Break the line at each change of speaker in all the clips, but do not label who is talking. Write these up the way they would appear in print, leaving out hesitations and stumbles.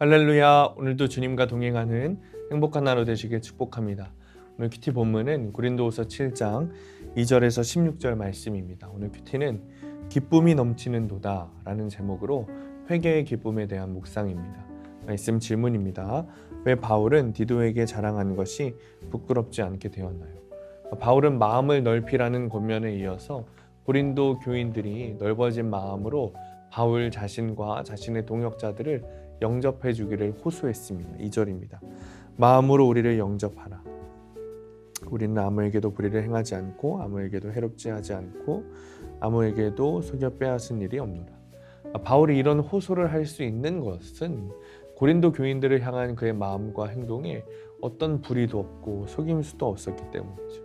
할렐루야. 오늘도 주님과 동행하는 행복한 하루 되시길 축복합니다. 오늘 큐티 본문은 고린도후서 7장 2절에서 16절 말씀입니다. 오늘 큐티는 기쁨이 넘치는 도다 라는 제목으로 회개의 기쁨에 대한 묵상입니다. 말씀 질문입니다. 왜 바울은 디도에게 자랑한 것이 부끄럽지 않게 되었나요? 바울은 마음을 넓히라는 권면에 이어서 고린도 교인들이 넓어진 마음으로 바울 자신과 자신의 동역자들을 영접해 주기를 호소했습니다. 2절입니다. 마음으로 우리를 영접하라. 우리는 아무에게도 불의를 행하지 않고 아무에게도 해롭지 하지 않고 아무에게도 속여 빼앗은 일이 없노라. 바울이 이런 호소를 할 수 있는 것은 고린도 교인들을 향한 그의 마음과 행동에 어떤 불의도 없고 속임수도 없었기 때문이죠.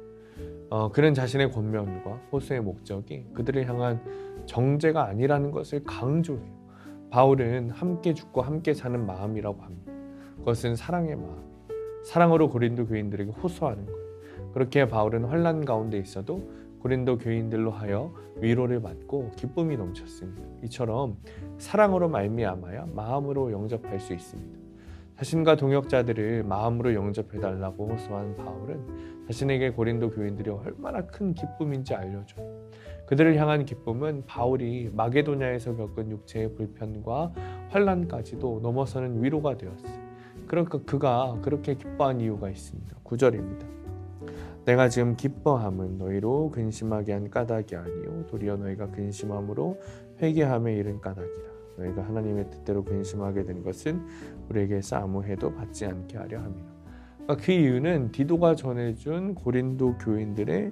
그는 자신의 권면과 호소의 목적이 그들을 향한 정죄가 아니라는 것을 강조해요. 바울은 함께 죽고 함께 사는 마음이라고 합니다. 그것은 사랑의 마음, 사랑으로 고린도 교인들에게 호소하는 거예요. 그렇게 바울은 환난 가운데 있어도 고린도 교인들로 하여 위로를 받고 기쁨이 넘쳤습니다. 이처럼 사랑으로 말미암아야 마음으로 영접할 수 있습니다. 자신과 동역자들을 마음으로 영접해달라고 호소한 바울은 자신에게 고린도 교인들이 얼마나 큰 기쁨인지 알려줘요. 그들을 향한 기쁨은 바울이 마게도냐에서 겪은 육체의 불편과 환난까지도 넘어서는 위로가 되었어요. 그러니까 그가 그렇게 기뻐한 이유가 있습니다. 9절입니다. 내가 지금 기뻐함은 너희로 근심하게 한 까닭이 아니요 도리어 너희가 근심함으로 회개함에 이른 까닭이라. 너희가 하나님의 뜻대로 근심하게 된 것은 우리에게서 아무 해도 받지 않게 하려 함이라. 그 이유는 디도가 전해준 고린도 교인들의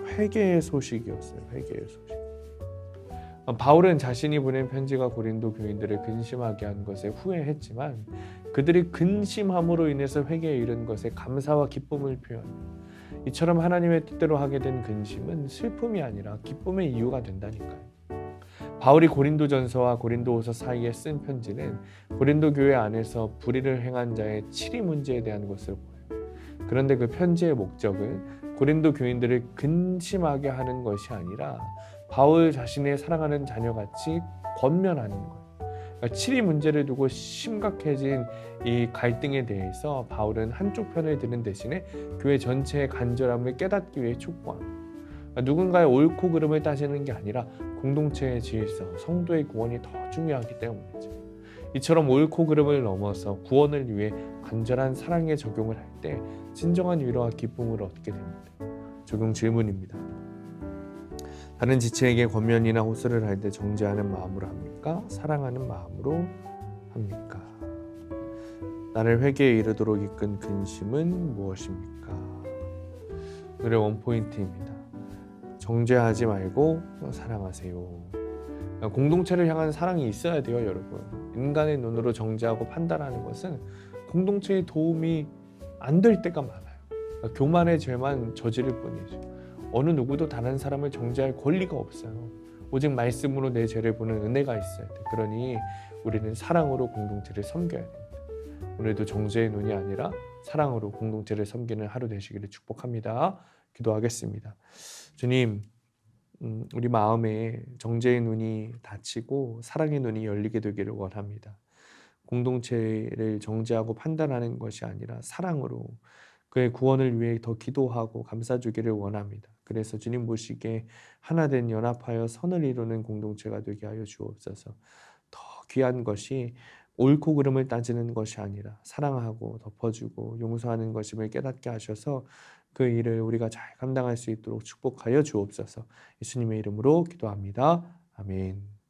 회개의 소식이었어요. 회개의 소식. 바울은 자신이 보낸 편지가 고린도 교인들을 근심하게 한 것에 후회했지만 그들이 근심함으로 인해서 회개에 이른 것에 감사와 기쁨을 표현해요. 이처럼 하나님의 뜻대로 하게 된 근심은 슬픔이 아니라 기쁨의 이유가 된다니까요. 바울이 고린도전서와 고린도후서 사이에 쓴 편지는 고린도 교회 안에서 불의를 행한 자의 치리 문제에 대한 것을 보여요. 그런데 그 편지의 목적은 고린도 교인들을 근심하게 하는 것이 아니라 바울 자신의 사랑하는 자녀같이 권면하는 거예요. 그러니까 치리 문제를 두고 심각해진 이 갈등에 대해서 바울은 한쪽 편을 드는 대신에 교회 전체의 간절함을 깨닫기 위해 촉구합니다. 누군가의 옳고 그름을 따지는 게 아니라 공동체의 질서, 성도의 구원이 더 중요하기 때문이죠. 이처럼 옳고 그름을 넘어서 구원을 위해 간절한 사랑의 적용을 할 때 진정한 위로와 기쁨을 얻게 됩니다. 적용 질문입니다. 다른 지체에게 권면이나 호소를 할 때 정죄하는 마음으로 합니까? 사랑하는 마음으로 합니까? 나를 회개에 이르도록 이끈 근심은 무엇입니까? 오늘의 원포인트입니다. 정죄하지 말고 사랑하세요. 공동체를 향한 사랑이 있어야 돼요, 여러분. 인간의 눈으로 정죄하고 판단하는 것은 공동체에 도움이 안 될 때가 많아요. 교만의 죄만 저지를 뿐이죠. 어느 누구도 다른 사람을 정죄할 권리가 없어요. 오직 말씀으로 내 죄를 보는 은혜가 있어야 돼. 그러니 우리는 사랑으로 공동체를 섬겨야 됩니다. 오늘도 정죄의 눈이 아니라 사랑으로 공동체를 섬기는 하루 되시기를 축복합니다. 기도하겠습니다. 주님, 우리 마음에 정죄의 눈이 닫히고 사랑의 눈이 열리게 되기를 원합니다. 공동체를 정죄하고 판단하는 것이 아니라 사랑으로 그의 구원을 위해 더 기도하고 감싸주기를 원합니다. 그래서 주님 보시기에 하나된 연합하여 선을 이루는 공동체가 되게 하여 주옵소서. 더 귀한 것이 옳고 그름을 따지는 것이 아니라 사랑하고 덮어주고 용서하는 것임을 깨닫게 하셔서 그 일을 우리가 잘 감당할 수 있도록 축복하여 주옵소서. 예수님의 이름으로 기도합니다. 아멘.